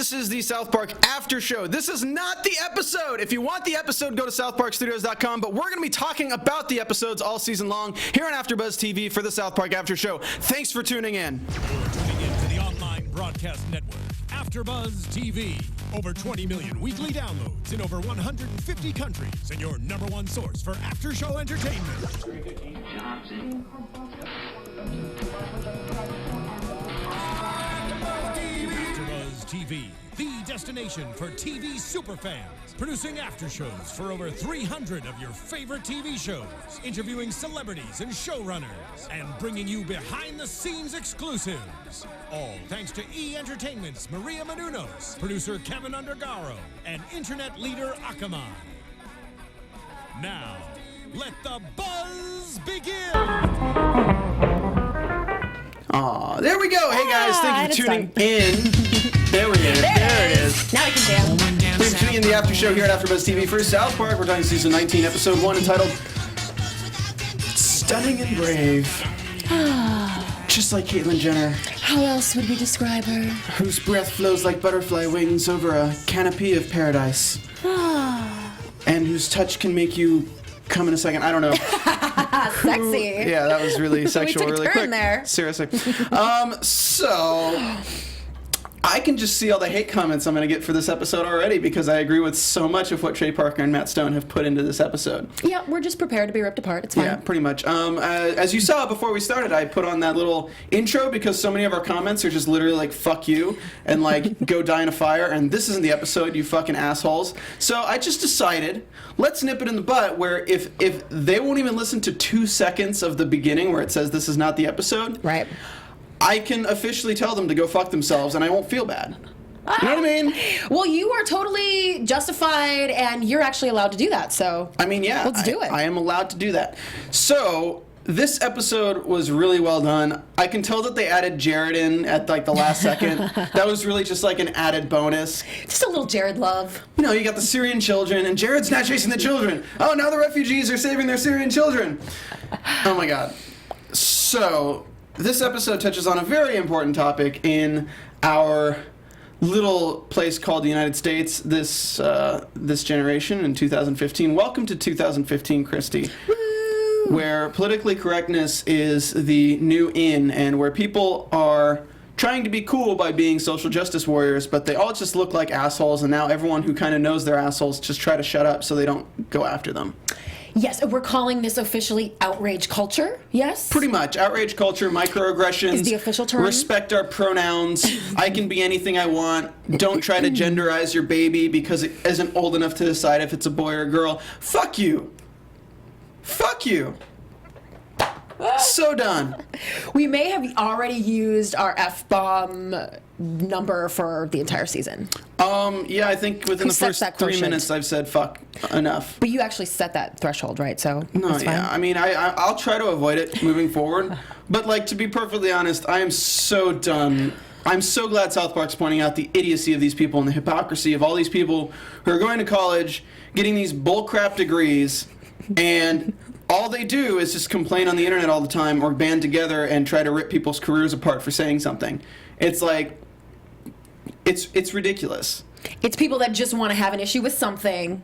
This is the South Park After Show. This is not the episode. If you want the episode, go to southparkstudios.com. But we're going to be talking about the episodes all season long here on AFTERBUZZ TV for the South Park After Show. Thanks for tuning in. You're tuning in to the online broadcast network, AFTERBUZZ TV. Over 20 million weekly downloads in over 150 countries, and your number one source for after-show entertainment. AFTERBUZZ TV, the destination for TV superfans. Producing after-shows for over 300 of your favorite TV shows. Interviewing celebrities and showrunners. And bringing you behind-the-scenes exclusives. All thanks to E! Entertainment's Maria Menounos, producer Kevin Undergaro, and internet leader Akamai. Now, let the buzz begin! Aw, there we go. Hey guys, thank you for tuning in. There it is. Now I can dance. We're tuning in the After Show here at AFTERBUZZ TV for South Park. We're talking season 19, episode 1, entitled Stunning and Brave. Just like Caitlyn Jenner. How else would we describe her? Whose breath flows like butterfly wings over a canopy of paradise. And whose touch can make you come in a second. I don't know. Sexy. Yeah, that was really sexual, we took a really turn quick. there. Seriously. So I can just see all the hate comments I'm going to get for this episode already because I agree with so much of what Trey Parker and Matt Stone have put into this episode. Yeah, we're just prepared to be ripped apart. It's fine. Yeah, pretty much. As you saw before we started, I put on that little intro because so many of our comments are just literally like, fuck you, and like, go die in a fire, and this isn't the episode, you fucking assholes. So I just decided, let's nip it in the butt, where if they won't even listen to 2 seconds of the beginning where it says this is not the episode, Right. I can officially tell them to go fuck themselves and I won't feel bad. You know what I mean? Well, you are totally justified, and you're actually allowed to do that, so... I mean, yeah. Let's do it. I am allowed to do that. So, this episode was really well done. I can tell that they added Jared in at, like, the last second. That was really just, like, an added bonus. Just a little Jared love. You know, you got the Syrian children, and Jared's not chasing the children. Oh, now the refugees are saving their Syrian children. Oh, my God. So, this episode touches on a very important topic in our little place called the United States this generation in 2015. Welcome to 2015, Christy. Woo! Where politically correctness is the new in, and where people are trying to be cool by being social justice warriors, but they all just look like assholes, and now everyone who kind of knows they're assholes just try to shut up so they don't go after them. Yes, we're calling this officially outrage culture, yes? Pretty much. Outrage culture, microaggressions. Is the official term. Respect our pronouns. I can be anything I want. Don't try to genderize your baby because it isn't old enough to decide if it's a boy or a girl. Fuck you. Fuck you. So done. We may have already used our F-bomb number for the entire season. Yeah, I think within the first 3 minutes I've said fuck enough. But you actually set that threshold, right? So No, that's fine. yeah. I mean, I'll try to avoid it moving forward. But, like, to be perfectly honest, I am so done. I'm so glad South Park's pointing out the idiocy of these people and the hypocrisy of all these people who are going to college, getting these bullcrap degrees, and all they do is just complain on the internet all the time or band together and try to rip people's careers apart for saying something. It's like, it's ridiculous. It's people that just want to have an issue with something.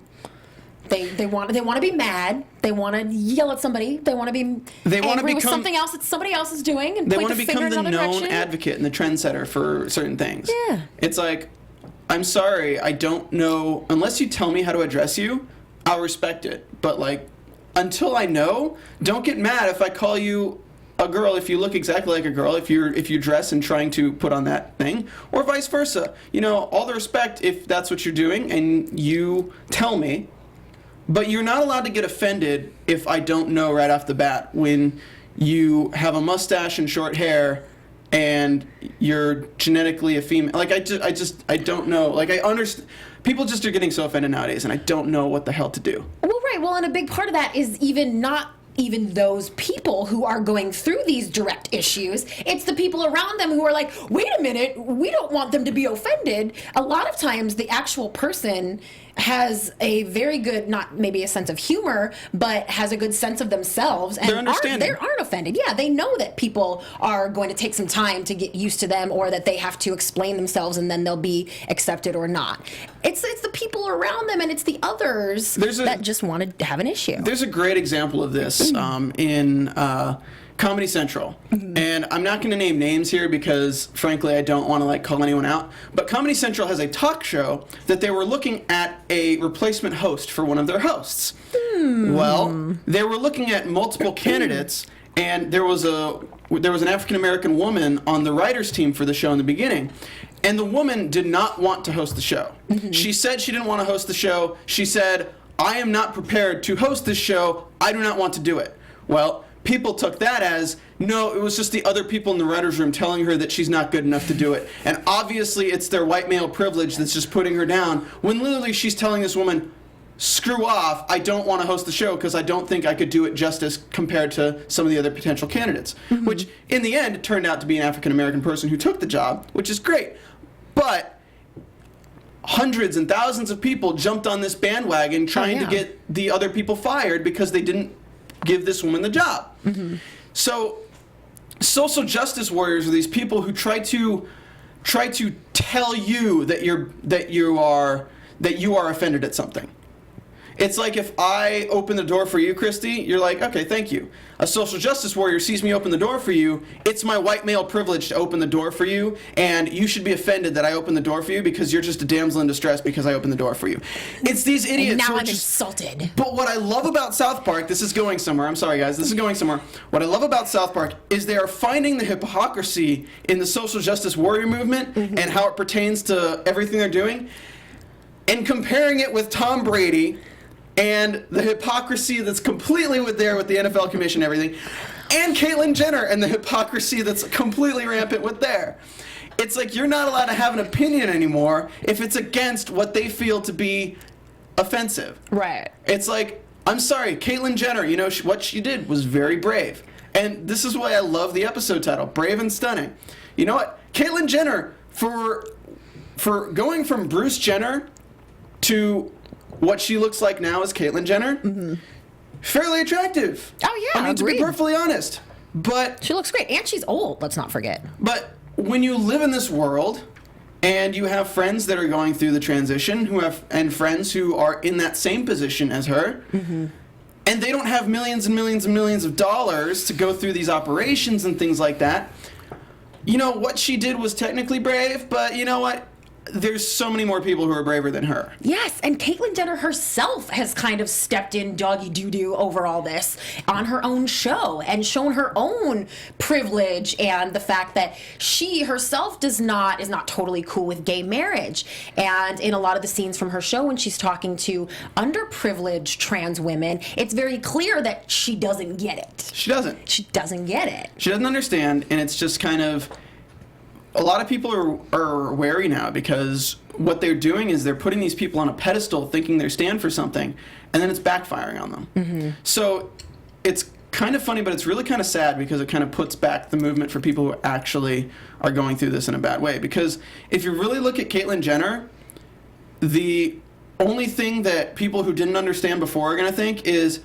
They want to be mad. They want to yell at somebody. They want to be angry with something else that somebody else is doing and they point want the to finger become in the another known direction. advocate and the trendsetter for certain things. Yeah. It's like, I'm sorry, I don't know. Unless you tell me how to address you, I'll respect it. But, like, until I know, don't get mad if I call you a girl if you look exactly like a girl, if you dress and trying to put on that thing, or vice versa. You know, all the respect if that's what you're doing and you tell me. But you're not allowed to get offended if I don't know right off the bat when you have a mustache and short hair and you're genetically a female. Like, I don't know. Like, I understand. People just are getting so offended nowadays, and I don't know what the hell to do. Well, right. Well, and a big part of that is not even those people who are going through these direct issues. It's the people around them who are like, wait a minute, we don't want them to be offended. A lot of times the actual person has a very good, not maybe a sense of humor, but has a good sense of themselves. And they're understanding. They aren't offended. Yeah, they know that people are going to take some time to get used to them, or that they have to explain themselves and then they'll be accepted or not. It's the people around them, and it's the others that just want to have an issue. There's a great example of this in Comedy Central. And I'm not going to name names here because, frankly, I don't want to like call anyone out. But Comedy Central has a talk show that they were looking at a replacement host for one of their hosts. Well, they were looking at multiple candidates, and there was an African American woman on the writers team for the show in the beginning. And the woman did not want to host the show. She said she didn't want to host the show. She said, "I am not prepared to host this show. I do not want to do it." Well, people took that as, no, it was just the other people in the writer's room telling her that she's not good enough to do it. And obviously it's their white male privilege that's just putting her down, when literally she's telling this woman, screw off, I don't want to host the show because I don't think I could do it justice compared to some of the other potential candidates. Which, in the end, it turned out to be an African-American person who took the job, which is great. But hundreds and thousands of people jumped on this bandwagon trying to get the other people fired because they didn't give this woman the job. So social justice warriors are these people who try to tell you that you are offended at something. It's like if I open the door for you, Christy, you're like, okay, thank you. A social justice warrior sees me open the door for you. It's my white male privilege to open the door for you, and you should be offended that I opened the door for you because you're just a damsel in distress because I opened the door for you. It's these idiots. And now I'm insulted. But what I love about South Park, this is going somewhere. I'm sorry, guys. This is going somewhere. What I love about South Park is they are finding the hypocrisy in the social justice warrior movement and how it pertains to everything they're doing, and comparing it with Tom Brady and the hypocrisy that's completely there with the NFL commission and everything, and Caitlyn Jenner and the hypocrisy that's completely rampant with there. It's like you're not allowed to have an opinion anymore if it's against what they feel to be offensive. Right. It's like, I'm sorry, Caitlyn Jenner, you know, what she did was very brave. And this is why I love the episode title, Brave and Stunning. You know what? Caitlyn Jenner, for going from Bruce Jenner to what she looks like now as Caitlyn Jenner, fairly attractive. Oh, yeah, I mean, agreed. to be perfectly honest. But she looks great, and she's old, let's not forget. But when you live in this world, and you have friends that are going through the transition, and friends who are in that same position as her, and they don't have millions and millions and millions of dollars to go through these operations and things like that, you know, what she did was technically brave, but you know what? There's so many more people who are braver than her. Yes, and Caitlyn Jenner herself has kind of stepped in doggy doo-doo over all this on her own show and shown her own privilege and the fact that she herself is not totally cool with gay marriage. And in a lot of the scenes from her show when she's talking to underprivileged trans women, it's very clear that she doesn't get it. She doesn't. She doesn't get it. She doesn't understand, and it's just kind of... A lot of people are wary now because what they're doing is they're putting these people on a pedestal thinking they stand for something, and then it's backfiring on them. So it's kind of funny, but it's really kind of sad because it kind of puts back the movement for people who actually are going through this in a bad way. Because if you really look at Caitlyn Jenner, the only thing that people who didn't understand before are going to think is,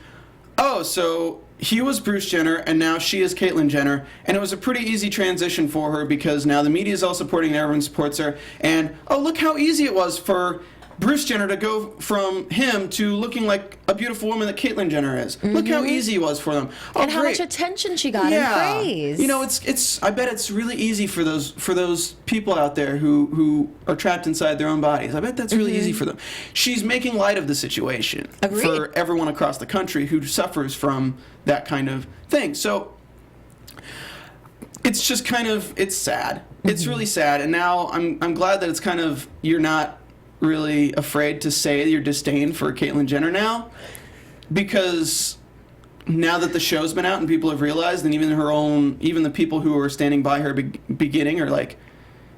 oh, so he was Bruce Jenner, and now she is Caitlyn Jenner, and it was a pretty easy transition for her because now the media is all supporting her, everyone supports her, and oh, look how easy it was for Bruce Jenner to go from him to looking like a beautiful woman that Caitlyn Jenner is. Look how easy it was for them. Oh, and how great. much attention she got and praise. You know, it's. I bet it's really easy for those people out there who are trapped inside their own bodies. I bet that's really easy for them. She's making light of the situation for everyone across the country who suffers from that kind of thing. So it's just kind of, it's sad. It's really sad. And now I'm glad that it's kind of, you're not really afraid to say your disdain for Caitlyn Jenner now, because now that the show's been out and people have realized, and even the people who are standing by her beginning are like,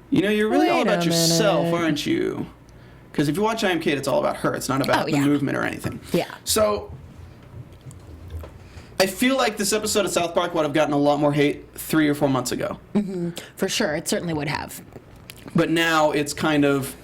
you know, you're really all about yourself, aren't you? Because if you watch I Am Kate, it's all about her. It's not about the movement or anything. Yeah. So I feel like this episode of South Park would have gotten a lot more hate 3 or 4 months ago. For sure. It certainly would have. But now it's kind of,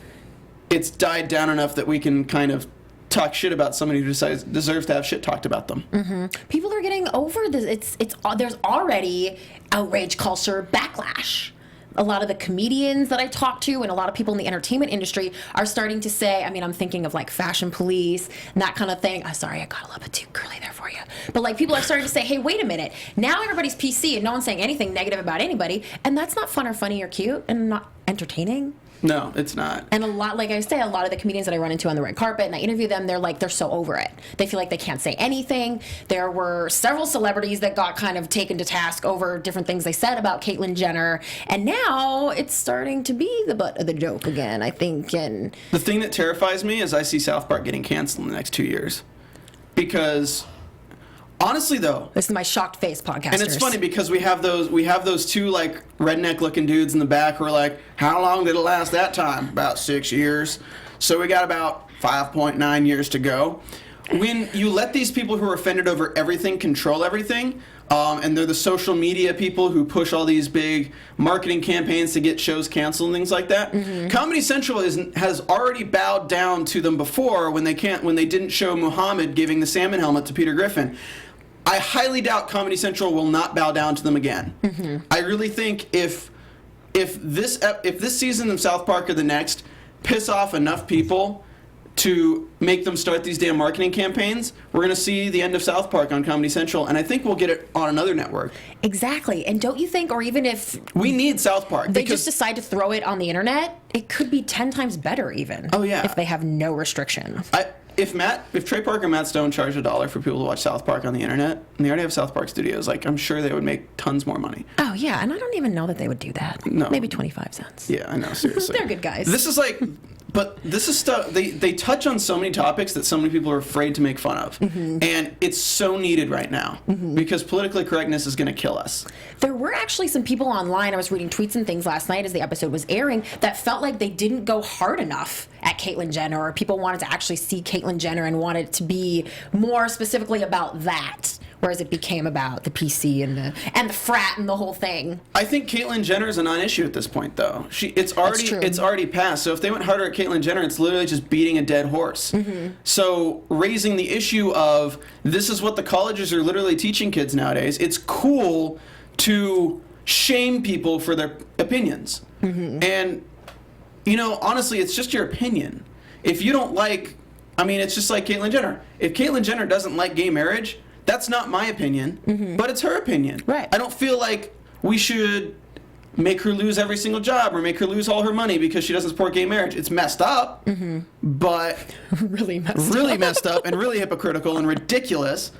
it's died down enough that we can kind of talk shit about somebody who deserves to have shit talked about them. People are getting over this. There's already outrage culture backlash. A lot of the comedians that I talk to and a lot of people in the entertainment industry are starting to say, I mean, I'm thinking of like Fashion Police and that kind of thing. Oh, sorry, I got a little bit too girly there for you. But like people are starting to say, hey, wait a minute. Now everybody's PC and no one's saying anything negative about anybody. And that's not fun or funny or cute and not entertaining. No, it's not. And a lot, like I say, a lot of the comedians that I run into on the red carpet and I interview them, they're so over it. They feel like they can't say anything. There were several celebrities that got kind of taken to task over different things they said about Caitlyn Jenner. And now it's starting to be the butt of the joke again, I think. And the thing that terrifies me is I see South Park getting canceled in the next 2 years. Because honestly, though, this is my shocked face podcasters. And it's funny because we have those two like redneck looking dudes in the back who are like, how long did it last that time? About 6 years. So we got about 5.9 years to go. When you let these people who are offended over everything control everything, and they're the social media people who push all these big marketing campaigns to get shows canceled and things like that. Comedy Central has already bowed down to them before when they didn't show Muhammad giving the salmon helmet to Peter Griffin. I highly doubt Comedy Central will not bow down to them again. I really think if this season of South Park or the next piss off enough people to make them start these damn marketing campaigns, we're going to see the end of South Park on Comedy Central, and I think we'll get it on another network. Exactly. And don't you think, or even if we need South Park, they just decide to throw it on the internet, it could be 10 times better even. Oh yeah. If they have no restriction. If Trey Parker and Matt Stone charged $1 for people to watch South Park on the internet, and they already have South Park studios, like I'm sure they would make tons more money. Oh yeah, and I don't even know that they would do that. No. Maybe 25 cents. Yeah, I know, seriously. They're good guys. This is like, but this is stuff, they touch on so many topics that so many people are afraid to make fun of. And it's so needed right now, because politically correctness is going to kill us. There were actually some people online, I was reading tweets and things last night as the episode was airing, that felt like they didn't go hard enough at Caitlyn Jenner, or people wanted to actually see Caitlyn Jenner and wanted it to be more specifically about that, whereas it became about the PC and the frat and the whole thing. I think Caitlyn Jenner is a non-issue at this point, though. It's already passed. So if they went harder at Caitlyn Jenner, it's literally just beating a dead horse. So raising the issue of this is what the colleges are literally teaching kids nowadays. It's cool to shame people for their opinions, and honestly, it's just your opinion. If you don't like, it's just like Caitlyn Jenner. If Caitlyn Jenner doesn't like gay marriage, that's not my opinion, but it's her opinion. Right. I don't feel like we should make her lose every single job or make her lose all her money because she doesn't support gay marriage. It's messed up, but really messed up and really hypocritical and ridiculous.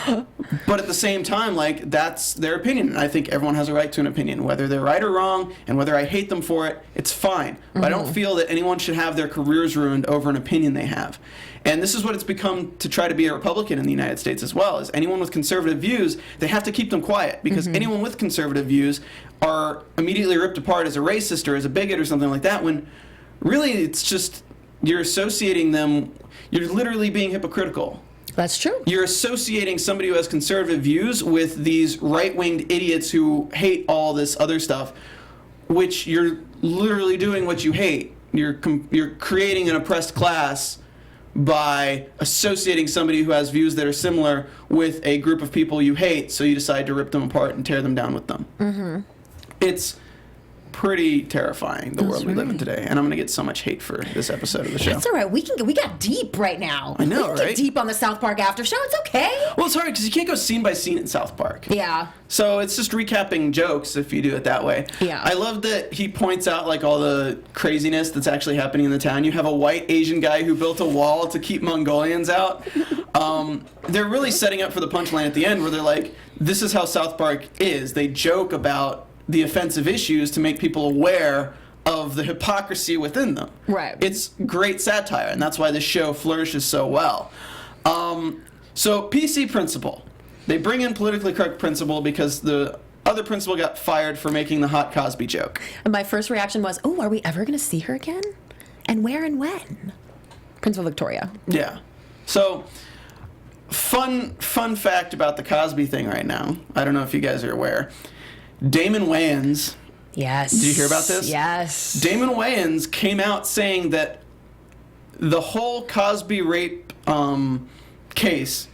But at the same time, like, that's their opinion, and I think everyone has a right to an opinion, whether they're right or wrong, and whether I hate them for it, it's fine. But I don't feel that anyone should have their careers ruined over an opinion they have. And this is what it's become to try to be a Republican in the United States as well, is anyone with conservative views, they have to keep them quiet, because anyone with conservative views are immediately ripped apart as a racist or as a bigot or something like that, when really it's just, you're associating them, you're literally being hypocritical. That's true. You're associating somebody who has conservative views with these right-winged idiots who hate all this other stuff, which you're literally doing what you hate. You're creating an oppressed class by associating somebody who has views that are similar with a group of people you hate, so you decide to rip them apart and tear them down with them. It's pretty terrifying, the world we live in today, and I'm going to get so much hate for this episode of the show. That's all right. We got deep right now. I know, we can right? Get deep on the South Park after show. It's okay. Well, it's hard because you can't go scene by scene in South Park. Yeah. So it's just recapping jokes if you do it that way. Yeah. I love that he points out like all the craziness that's actually happening in the town. You have a white Asian guy who built a wall to keep Mongolians out. They're really setting up for the punchline at the end where they're like, this is how South Park is. They joke about the offensive issues to make people aware of the hypocrisy within them. Right. It's great satire, and that's why this show flourishes so well. So PC principal. They bring in politically correct principal because the other principal got fired for making the hot Cosby joke. And my first reaction was, oh, are we ever going to see her again? And where and when? Principal Victoria. Yeah. So, fun fact about the Cosby thing right now. I don't know if you guys are aware. Damon Wayans. Yes. Did you hear about this? Yes. Damon Wayans came out saying that the whole Cosby rape case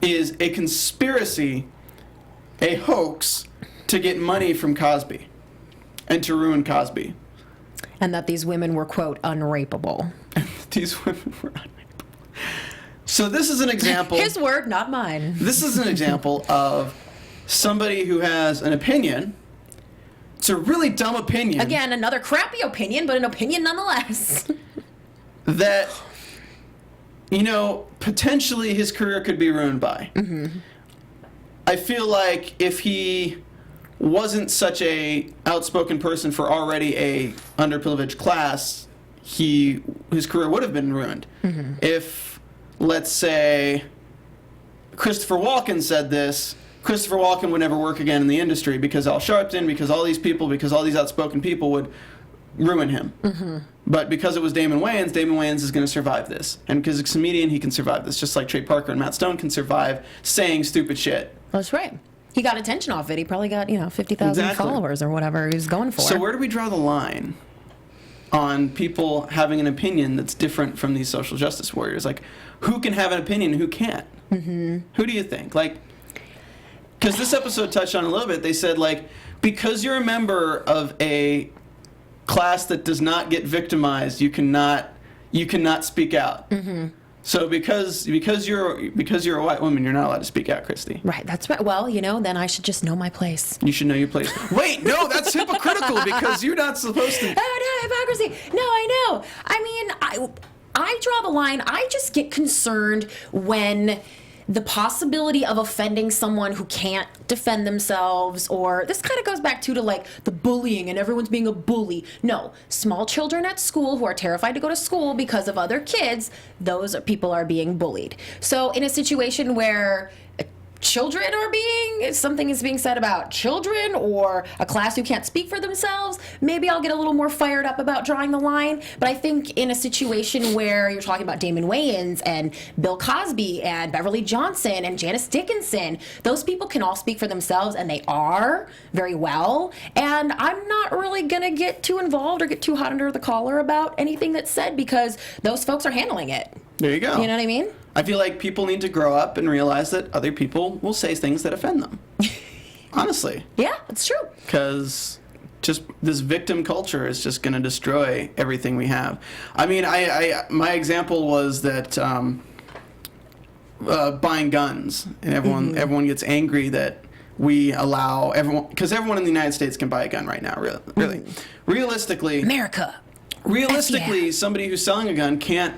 is a conspiracy, a hoax to get money from Cosby and to ruin Cosby. And that these women were, quote, unrapeable. These women were unrapeable. So this is an example. His word, not mine. This is an example of somebody who has an opinion. It's a really dumb opinion. Again, another crappy opinion, but an opinion nonetheless. That, you know, potentially his career could be ruined by. Mm-hmm. I feel like if he wasn't such a outspoken person for already a underprivileged class, his career would have been ruined. Mm-hmm. If, let's say, Christopher Walken said this, Christopher Walken would never work again in the industry because Al Sharpton, because all these people, because all these outspoken people would ruin him. Mm-hmm. But because it was Damon Wayans is going to survive this. And because he's a comedian, he can survive this, just like Trey Parker and Matt Stone can survive saying stupid shit. That's right. He got attention off it. He probably got, 50,000 followers or whatever he was going for. So where do we draw the line on people having an opinion that's different from these social justice warriors? Like, who can have an opinion and who can't? Mm-hmm. Who do you think? Like, because this episode touched on a little bit. They said, like, because you're a member of a class that does not get victimized, you cannot speak out. Mm-hmm. So because you're a white woman, you're not allowed to speak out, Christy. Right, that's right. Well, then I should just know my place. You should know your place. Wait, no, that's hypocritical because you're not supposed to. Oh, no, hypocrisy. No, I know. I mean, I draw the line. I just get concerned when the possibility of offending someone who can't defend themselves, or this kind of goes back to like the bullying and everyone's being a bully. No, small children at school who are terrified to go to school because of other kids, those people are being bullied. So in a situation where something is being said about children or a class who can't speak for themselves, maybe I'll get a little more fired up about drawing the line. But I think in a situation where you're talking about Damon Wayans and Bill Cosby and Beverly Johnson and Janice Dickinson, those people can all speak for themselves, and they are very well. And I'm not really going to get too involved or get too hot under the collar about anything that's said because those folks are handling it. There you go. You know what I mean? I feel like people need to grow up and realize that other people will say things that offend them. Honestly. Yeah, it's true. Because just this victim culture is just going to destroy everything we have. I mean, my example was that buying guns, and everyone gets angry that we allow everyone, because everyone in the United States can buy a gun right now. Really, realistically, America. Realistically, somebody who's selling a gun can't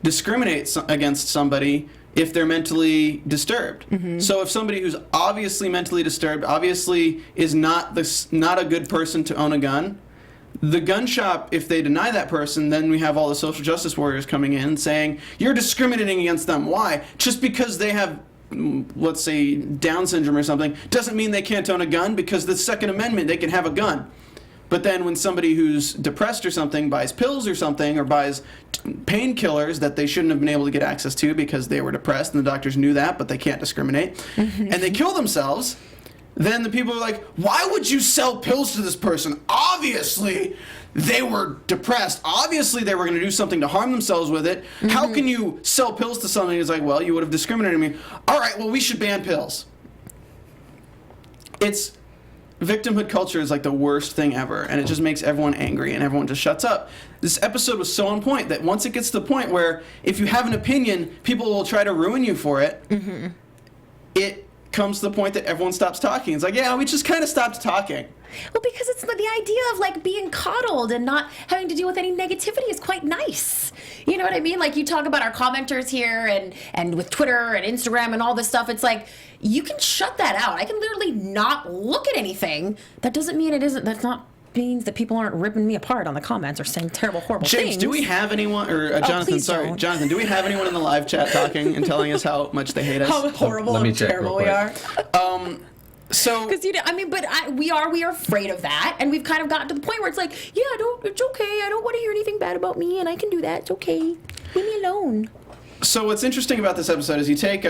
discriminate against somebody if they're mentally disturbed. Mm-hmm. So if somebody who's obviously mentally disturbed, obviously is not a good person to own a gun, the gun shop, if they deny that person, then we have all the social justice warriors coming in saying, you're discriminating against them. Why? Just because they have, let's say, Down syndrome or something, doesn't mean they can't own a gun, because the Second Amendment, they can have a gun. But then when somebody who's depressed or something buys pills or something, or buys painkillers that they shouldn't have been able to get access to because they were depressed and the doctors knew that, but they can't discriminate, and they kill themselves, then the people are like, why would you sell pills to this person? Obviously they were depressed. Obviously they were going to do something to harm themselves with it. Mm-hmm. How can you sell pills to somebody who's like, well, you would have discriminated me. All right, well, we should ban pills. Victimhood culture is like the worst thing ever, and it just makes everyone angry, and everyone just shuts up. This episode was so on point that once it gets to the point where if you have an opinion, people will try to ruin you for it, it comes to the point that everyone stops talking. It's like, yeah, we just kind of stopped talking. Well, because it's the idea of like being coddled and not having to deal with any negativity is quite nice. You know what I mean? Like you talk about our commenters here and with Twitter and Instagram and all this stuff. It's like you can shut that out. I can literally not look at anything. That doesn't mean it isn't. That's not means that people aren't ripping me apart on the comments or saying terrible, horrible things. James, do we have anyone, or Jonathan, sorry, Jonathan, do we have anyone in the live chat talking and telling us how much they hate us? How horrible and terrible we are. So, because we are afraid of that, and we've kind of gotten to the point where it's like, yeah, it's okay. I don't want to hear anything bad about me, and I can do that. It's okay. Leave me alone. So what's interesting about this episode is you take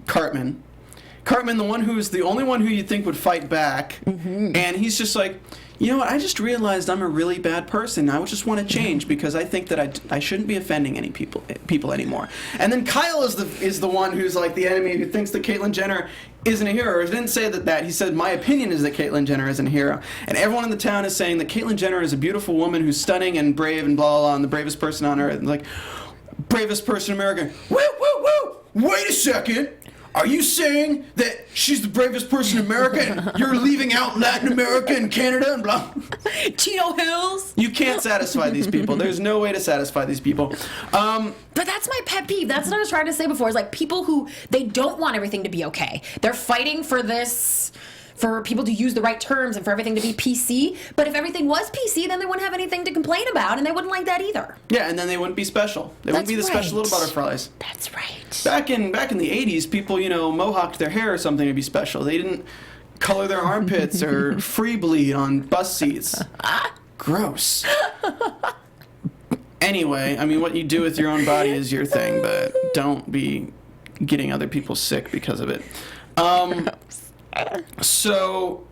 Cartman. Cartman, the only one who you'd think would fight back, and he's just like, you know what? I just realized I'm a really bad person. I just want to change because I think that I shouldn't be offending any people anymore. And then Kyle is the one who's like the enemy who thinks that Caitlyn Jenner isn't a hero. Or he didn't say that. He said, my opinion is that Caitlyn Jenner isn't a hero. And everyone in the town is saying that Caitlyn Jenner is a beautiful woman who's stunning and brave and blah, blah, blah, and the bravest person on earth. And like, bravest person in America. Woo, woo, woo! Wait a second! Are you saying that she's the bravest person in America and you're leaving out Latin America and Canada and blah? Chino Hills? You can't satisfy these people. There's no way to satisfy these people. But that's my pet peeve. That's what I was trying to say before. Is like people who, they don't want everything to be okay. They're fighting for this, for people to use the right terms and for everything to be PC. But if everything was PC, then they wouldn't have anything to complain about, and they wouldn't like that either. Yeah, and then they wouldn't be special. They wouldn't be the special little butterflies. That's right. Back in the 80s, people, mohawked their hair or something to be special. They didn't color their armpits or free bleed on bus seats. Gross. Anyway, I mean, what you do with your own body is your thing, but don't be getting other people sick because of it. So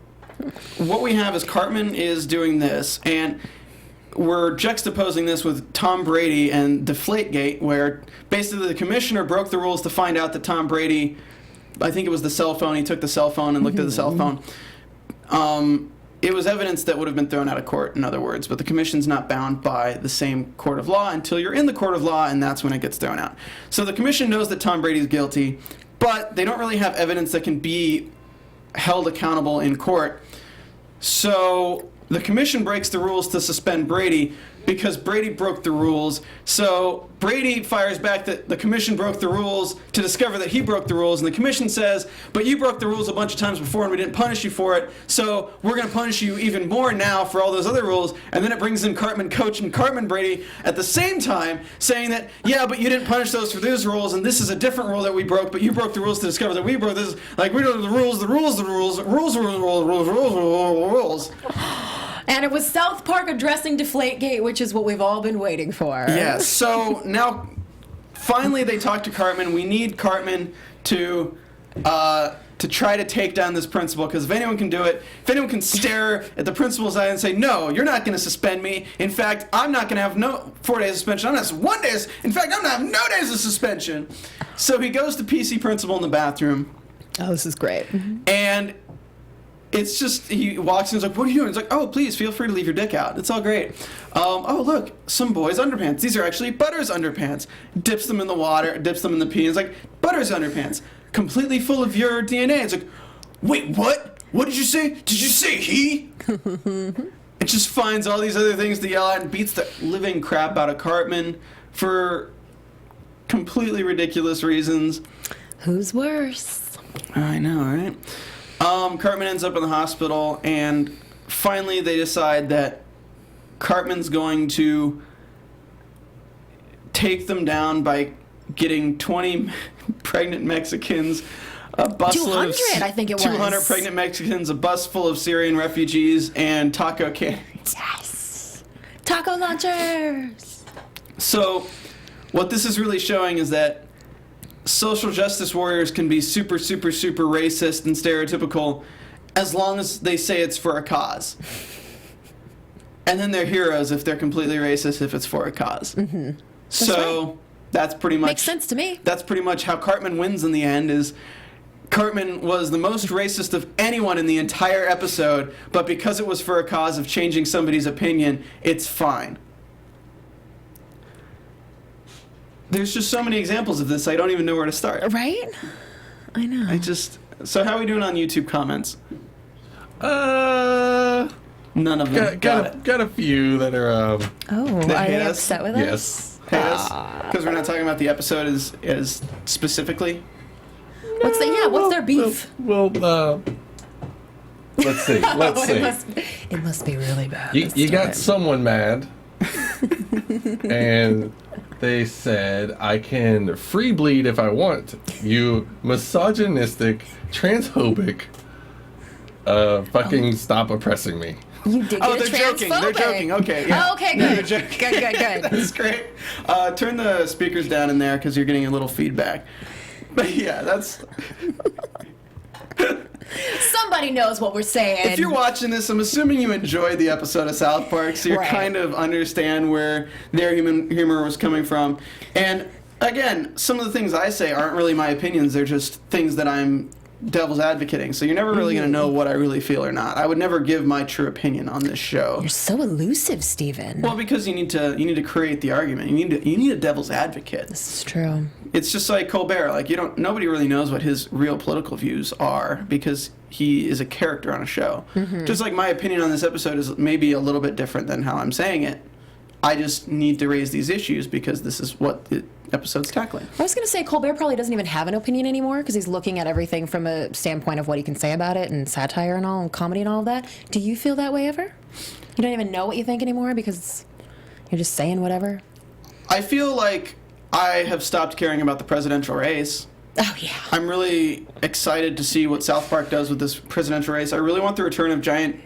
what we have is Cartman is doing this, and we're juxtaposing this with Tom Brady and Deflategate, where basically the commissioner broke the rules to find out that Tom Brady, I think it was the cell phone, he took the cell phone and looked at the cell phone. It was evidence that would have been thrown out of court, in other words, but the commission's not bound by the same court of law until you're in the court of law, and that's when it gets thrown out. So the commission knows that Tom Brady's guilty, but they don't really have evidence that can be held accountable in court. So the commission breaks the rules to suspend Brady because Brady broke the rules. So Brady fires back that the commission broke the rules to discover that he broke the rules, and the commission says, but you broke the rules a bunch of times before and we didn't punish you for it, so we're going to punish you even more now for all those other rules. And then it brings in Cartman Coach and Cartman Brady at the same time saying that, yeah, but you didn't punish those for those rules, and this is a different rule that we broke, but you broke the rules to discover that we broke this. Like, we don't know the rules. And it was South Park addressing Deflategate, which is what we've all been waiting for. Yeah, so now finally they talk to Cartman. We need Cartman to try to take down this principal, because if anyone can do it, if anyone can stare at the principal's eye and say, no, you're not going to suspend me. In fact, I'm not going to have no 4 days of suspension. I'm going to have 1 day. In fact, I'm going to have no days of suspension. So he goes to PC principal in the bathroom. Oh, this is great. And it's just, he walks in and is like, what are you doing? It's like, oh, please, feel free to leave your dick out. It's all great. Oh, look, some boys' underpants. These are actually Butter's underpants. Dips them in the water, dips them in the pee. It's like, Butter's underpants, completely full of your DNA. It's like, wait, what? What did you say? Did you say he? It just finds all these other things to yell at and beats the living crap out of Cartman for completely ridiculous reasons. Who's worse? I know, right? Cartman ends up in the hospital, and finally they decide that Cartman's going to take them down by getting 20 pregnant Mexicans, a bus 200, I think it was. 200 pregnant Mexicans, a bus full of Syrian refugees, and taco cannons. Yes! Taco launchers! So, what this is really showing is that social justice warriors can be super, super, super racist and stereotypical as long as they say it's for a cause. And then they're heroes if they're completely racist if it's for a cause. Mm-hmm. That's pretty much... Makes sense to me. That's pretty much how Cartman wins in the end, is Cartman was the most racist of anyone in the entire episode, but because it was for a cause of changing somebody's opinion, it's fine. There's just so many examples of this, I don't even know where to start. Right? I know. So how are we doing on YouTube comments? None of them. Got a few that are, are they us? upset with us? yes. Hate us? Because we're not talking about the episode as specifically? What's their beef? Well, let's see. Let's see. It must be really bad. You got someone mad, and they said, I can free bleed if I want. You misogynistic, transphobic, fucking stop oppressing me. You did Oh, get they're joking. They're joking. Okay. Yeah. Oh, okay, good. They're joking. Good. That's great. Turn the speakers down in there because you're getting a little feedback. But yeah, that's... Somebody knows what we're saying. If you're watching this, I'm assuming you enjoyed the episode of South Park, so you Right. kind of understand where their humor was coming from. And again, some of the things I say aren't really my opinions, they're just things that I'm devil's advocating, so you're never really going to know what I really feel or not. I would never give my true opinion on this show. You're so elusive, Steven. Well, because you need to create the argument. You need a devil's advocate. This is true. It's just like Colbert. Like nobody really knows what his real political views are because he is a character on a show. Just like my opinion on this episode is maybe a little bit different than how I'm saying it. I just need to raise these issues because this is what the episode's tackling. I was going to say Colbert probably doesn't even have an opinion anymore because he's looking at everything from a standpoint of what he can say about it and satire and all and comedy and all of that. Do you feel that way ever? You don't even know what you think anymore because you're just saying whatever? I feel like I have stopped caring about the presidential race. Oh, yeah. I'm really excited to see what South Park does with this presidential race. I really want the return of giant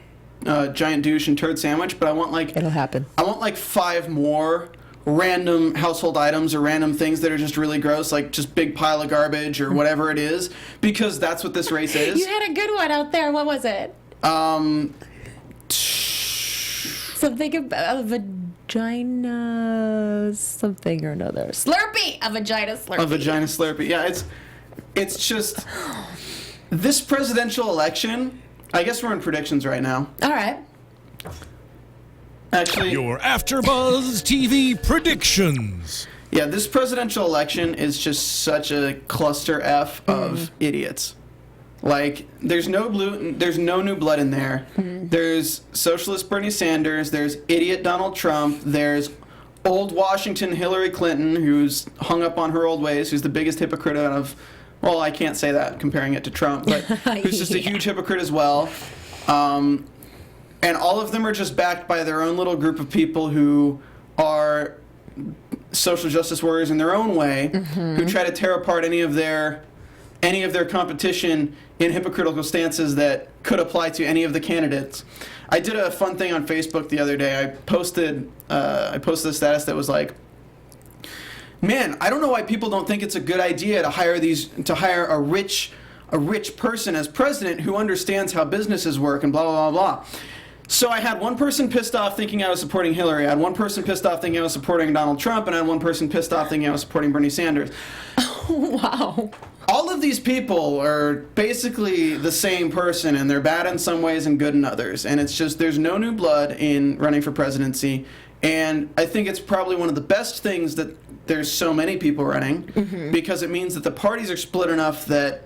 douche and turd sandwich, but I want It'll happen. 5 more random household items or random things that are just really gross, like just big pile of garbage or whatever it is, because that's what this race is. You had a good one out there. What was it? Something about a vagina, something or another. Slurpee! A vagina slurpee. A vagina slurpee. Yeah, it's just this presidential election. I guess we're in predictions right now. All right. Actually, Your AFTERBUZZ TV predictions. yeah, this presidential election is just such a cluster F of idiots. Like, there's no new blood in there. There's socialist Bernie Sanders. There's idiot Donald Trump. There's old Washington Hillary Clinton, who's hung up on her old ways, who's the biggest hypocrite out of, well, I can't say that comparing it to Trump, but who's just a huge hypocrite as well. And all of them are just backed by their own little group of people who are social justice warriors in their own way, who try to tear apart any of their competition in hypocritical stances that could apply to any of the candidates. I did a fun thing on Facebook the other day. I posted a status that was like, man, I don't know why people don't think it's a good idea to hire a rich person as president who understands how businesses work and blah blah blah blah. So I had one person pissed off thinking I was supporting Hillary. I had one person pissed off thinking I was supporting Donald Trump, and I had one person pissed off thinking I was supporting Bernie Sanders. Wow. All of these people are basically the same person, and they're bad in some ways and good in others. And it's just there's no new blood in running for presidency. And I think it's probably one of the best things that there's so many people running, because it means that the parties are split enough that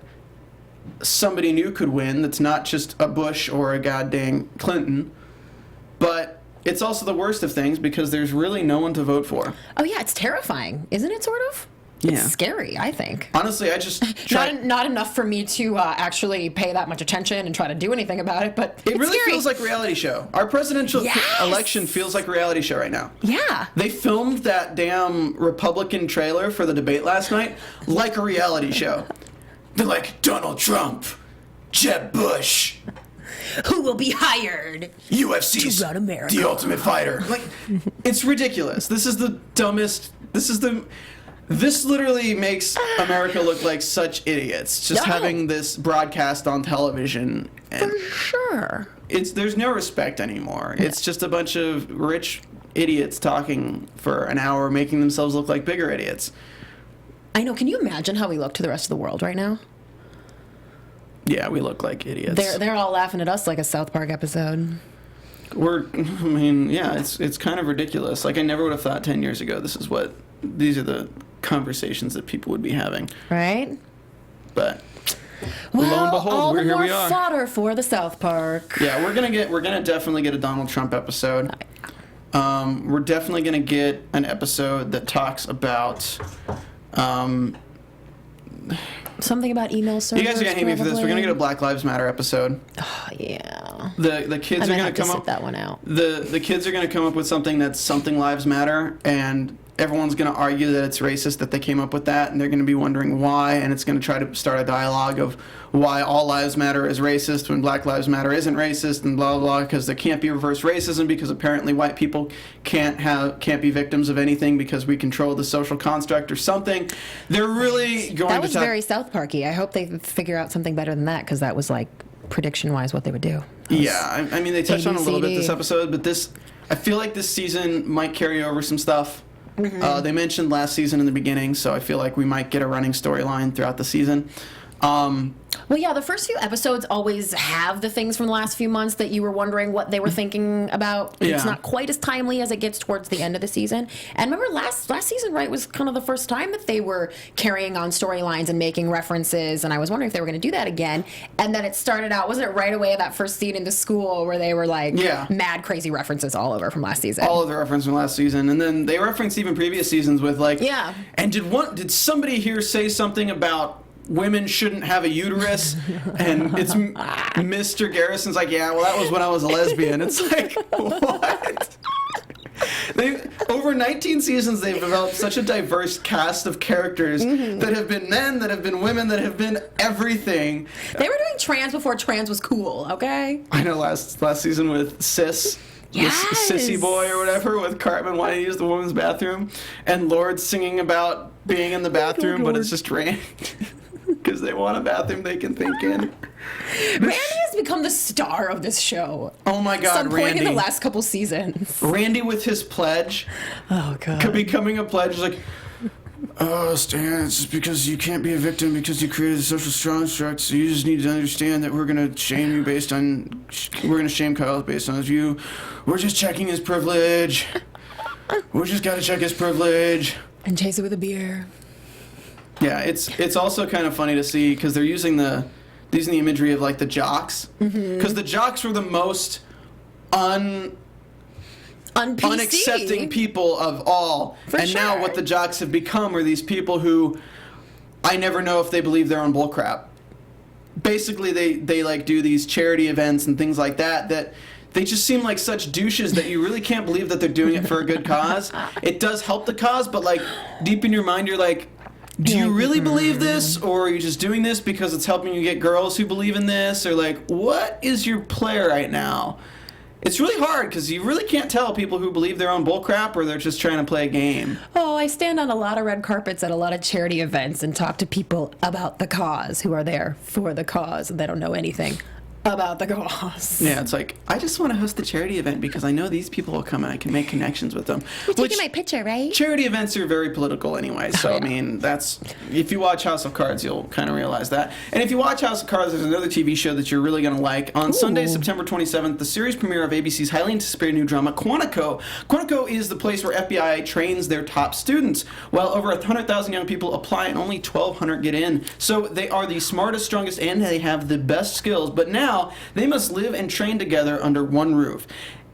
somebody new could win that's not just a Bush or a goddamn Clinton. But it's also the worst of things because there's really no one to vote for. Oh, yeah, it's terrifying, isn't it, sort of? Yeah. It's scary, I think. Honestly, I just Not enough for me to actually pay that much attention and try to do anything about it, but It it's really scary. feels like a reality show. Our presidential election feels like a reality show right now. Yeah. They filmed that damn Republican trailer for the debate last night like a reality show. They're like, Donald Trump, Jeb Bush, Who will be hired? UFC's To run America. the Ultimate Fighter. Like, it's ridiculous. This is the dumbest. This literally makes America look like such idiots. Just No. having this broadcast on television. And For sure. there's no respect anymore. It's just a bunch of rich idiots talking for an hour, making themselves look like bigger idiots. I know. Can you imagine how we look to the rest of the world right now? Yeah, we look like idiots. They're all laughing at us like a South Park episode. It's kind of ridiculous. Like, I never would have thought 10 years ago these are the conversations that people would be having. Right? But Well, lo and behold, all the here more we are. fodder for the South Park. Yeah, we're gonna definitely get a Donald Trump episode. We're definitely gonna get an episode that talks about. Something about email servers. You guys are gonna hate me for this. We're gonna get a Black Lives Matter episode. Oh, yeah. The kids I are might gonna have to come sit up. that one out. The kids are gonna come up with something that's something lives matter, and everyone's gonna argue that it's racist that they came up with that, and they're gonna be wondering why, and it's gonna try to start a dialogue of why all lives matter is racist when Black Lives Matter isn't racist, and blah blah blah, because there can't be reverse racism because apparently white people can't be victims of anything because we control the social construct or something. They're really going That to was talk. very South Parky. I hope they figure out something better than that because that was like prediction-wise what they would do. Yeah, I mean, they touched on a little bit ABCD. this episode, but I feel like this season might carry over some stuff. They mentioned last season in the beginning, so I feel like we might get a running storyline throughout the season. Well, yeah, the first few episodes always have the things from the last few months that you were wondering what they were thinking about. Yeah. It's not quite as timely as it gets towards the end of the season. And remember last season, right, was kind of the first time that they were carrying on storylines and making references, and I was wondering if they were going to do that again. And then it started out, wasn't it right away that first scene in the school where they were like mad crazy references all over from last season? All of the reference from last season, and then they referenced even previous seasons with like, and did somebody here say something about women shouldn't have a uterus? And it's Mr. Garrison's like, yeah, well, that was when I was a lesbian. It's like, what? Over 19 seasons, they've developed such a diverse cast of characters that have been men, that have been women, that have been everything. They were doing trans before trans was cool, okay? I know last season with Sis. Yes. This sissy boy or whatever, with Cartman wanting to use the women's bathroom, and Lord singing about being in the bathroom, but it's just rain. Because they want a bathroom they can think in. Randy has become the star of this show. Oh my God, Some point Randy. in the last couple seasons. Randy with his pledge. Oh God. Becoming a pledge like, oh, Stan, it's just because you can't be a victim because you created a social construct, so you just need to understand that we're going to shame you we're going to shame Kyle based on his view. We're just checking his privilege. We just got to check his privilege. And chase it with a beer. Yeah, it's also kind of funny to see because they're using the imagery of like the jocks, because the jocks were the most unaccepting people of all, now what the jocks have become are these people who I never know if they believe their own bullcrap. Basically, they like do these charity events and things like that they just seem like such douches that you really can't believe that they're doing it for a good cause. It does help the cause, but like deep in your mind, you're like, do you really believe this, or are you just doing this because it's helping you get girls who believe in this, or like, what is your play right now? It's really hard because you really can't tell people who believe their own bullcrap or they're just trying to play a game. Oh, I stand on a lot of red carpets at a lot of charity events and talk to people about the cause who are there for the cause and they don't know anything about the cause. Yeah, it's like, I just want to host the charity event because I know these people will come and I can make connections with them. You're taking my picture, right? Charity events are very political anyway, so I mean, if you watch House of Cards, you'll kind of realize that. And if you watch House of Cards, there's another TV show that you're really going to like. On Sunday, September 27th, the series premiere of ABC's highly anticipated new drama, Quantico. Quantico is the place where FBI trains their top students. Well, over 100,000 young people apply and only 1,200 get in. So they are the smartest, strongest, and they have the best skills. But now, they must live and train together under one roof.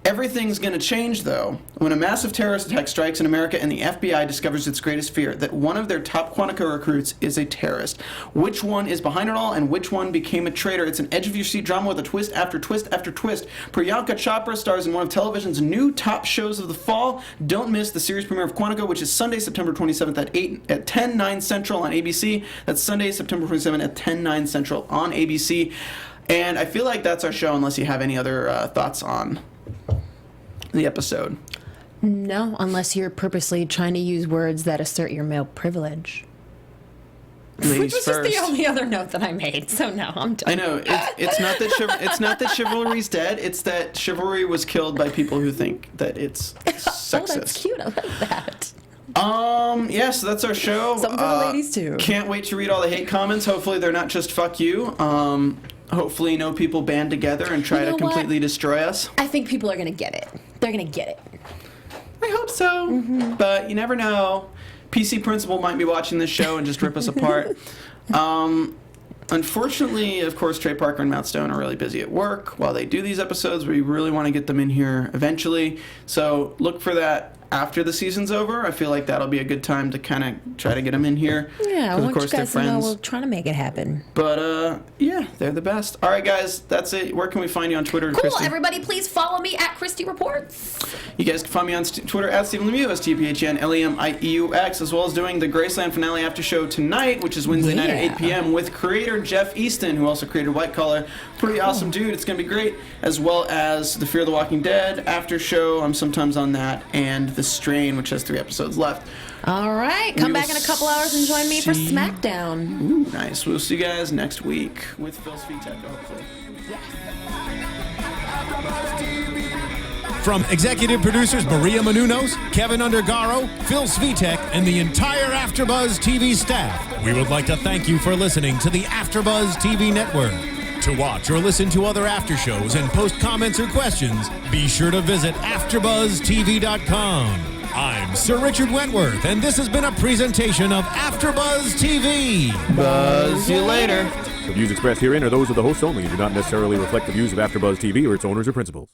Everything's going to change, though, when a massive terrorist attack strikes in America and the FBI discovers its greatest fear, that one of their top Quantico recruits is a terrorist. Which one is behind it all and which one became a traitor? It's an edge-of-your-seat drama with a twist after twist after twist. Priyanka Chopra stars in one of television's new top shows of the fall. Don't miss the series premiere of Quantico, which is Sunday, September 27th at 10, 9 Central on ABC. That's Sunday, September 27th at 10, 9 Central on ABC. And I feel like that's our show unless you have any other thoughts on the episode. No, unless you're purposely trying to use words that assert your male privilege. Ladies Which was first. just the only other note that I made, so no, I'm done. I know. It's not that chivalry's dead. It's that chivalry was killed by people who think that it's sexist. Oh, that's cute. I like that. Yeah, so that's our show. Something for the ladies, too. Can't wait to read all the hate comments. Hopefully they're not just fuck you. Hopefully no people band together and try to completely destroy us. I think people are going to get it. They're going to get it. I hope so. But you never know. PC Principal might be watching this show and just rip us apart. Unfortunately, of course, Trey Parker and Matt Stone are really busy at work while they do these episodes. We really want to get them in here eventually. So look for that after the season's over. I feel like that'll be a good time to kind of try to get them in here. Yeah, I of want course you guys they're to know friends. we're trying to make it happen. But, yeah, they're the best. All right, guys, that's it. Where can we find you on Twitter, Cool, Christy? everybody, please follow me at Christy Reports. You guys can find me on Twitter at Stephen Lemieux, STPHNLEMIEUX, as well as doing the Graceland finale after show tonight, which is Wednesday night at 8 p.m. with creator Jeff Easton, who also created White Collar. Pretty awesome dude. It's going to be great. As well as the Fear of the Walking Dead after show. I'm sometimes on that. And the Strain, which has 3 episodes left. All right. Come back in a couple hours and join me for SmackDown. Ooh, nice. We'll see you guys next week with Phil Svitek, hopefully. From executive producers Maria Menounos, Kevin Undergaro, Phil Svitek, and the entire AfterBuzz TV staff, we would like to thank you for listening to the AfterBuzz TV network. To watch or listen to other after shows and post comments or questions, be sure to visit AfterBuzzTV.com. I'm Sir Richard Wentworth, and this has been a presentation of AfterBuzz TV. Buzz you later. The views expressed herein are those of the hosts only and do not necessarily reflect the views of AfterBuzz TV or its owners or principals.